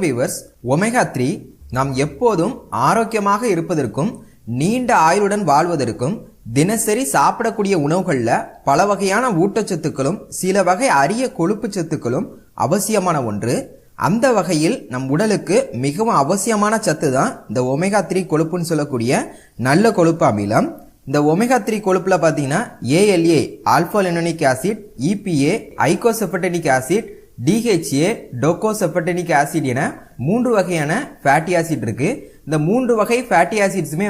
Viewers, omega 3 நாம் எப்போதும் ஆரோக்கியமாக இருப்பதற்கும் நீண்ட ஆயுளுடன் வாழ்வதற்கும் தினசரி சாப்பிடக்கூடிய உணவுகள்ல பல வகையான ஊட்டச்சத்துக்களும் சில வகை அரிய கொழுப்பு சத்துக்களும் அவசியமான ஒன்று. அந்த வகையில் நம் உடலுக்கு மிகவும் அவசியமான சத்து தான் இந்த ஒமேகா 3 கொழுப்புன்னு சொல்லக்கூடிய நல்ல கொழுப்பு அமிலம். இந்த ஒமேகா 3 கொழுப்புல பாத்தீங்கன்னா ALA alpha linolenic acid, EPA eicosapentaenoic acid, DHA docosahexaenoic acid என 3 வகையான ஃபேட்டி ஆசிட் இருக்கு. இந்த 3 வகை ஃபேட்டி ஆசிட்ஸுமே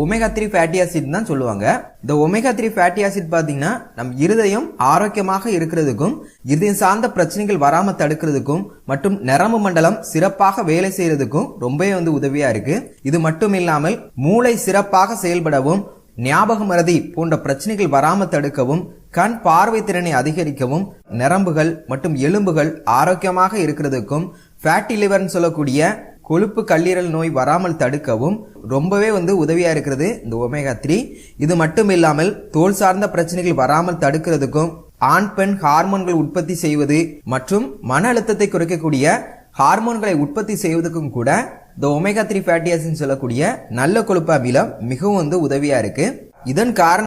ஒமேகா 3 ஃபேட்டி ஆசிட் தான் சொல்லுவாங்க. இந்த ஒமேகா 3 ஃபேட்டி ஆசிட் பாத்தீங்கன்னா நம் இருதயம் ஆரோக்கியமாக இருக்கிறதுக்கும் இருதயம் சார்ந்த பிரச்சனைகள் வராம தடுக்கிறதுக்கும் மற்றும் நரம்பு மண்டலம் சிறப்பாக வேலை செய்யறதுக்கும் ரொம்பவே உதவியா இருக்கு. இது மட்டும் இல்லாமல் மூளை சிறப்பாக செயல்படவும் ஞாபக மறதி போன்ற பிரச்சனைகள் வராம தடுக்கவும் கண் பார்வை திறனை அதிகரிக்கவும் நரம்புகள் மற்றும் எலும்புகள் ஆரோக்கியமாக இருக்கிறதுக்கும் ஃபேட்டி லிவர்னு சொல்லக்கூடிய கொழுப்பு கல்லீரல் நோய் வராமல் தடுக்கவும் ரொம்பவே உதவியா இருக்கிறது இந்த ஒமேகா 3. இது மட்டும் இல்லாமல் தோல் சார்ந்த பிரச்சனைகள் வராமல் தடுக்கிறதுக்கும் ஆண் பெண் ஹார்மோன்கள் உற்பத்தி செய்வது மற்றும் மன அழுத்தத்தை குறைக்கக்கூடிய ஹார்மோன்களை உற்பத்தி செய்வதற்கும் கூட இந்த ஒமேகா 3 ஃபேட்டி ஆசிட் சொல்லக்கூடிய நல்ல கொழுப்பு அமிலம் மிகவும் உதவியா இருக்கு. இதன் காரணம்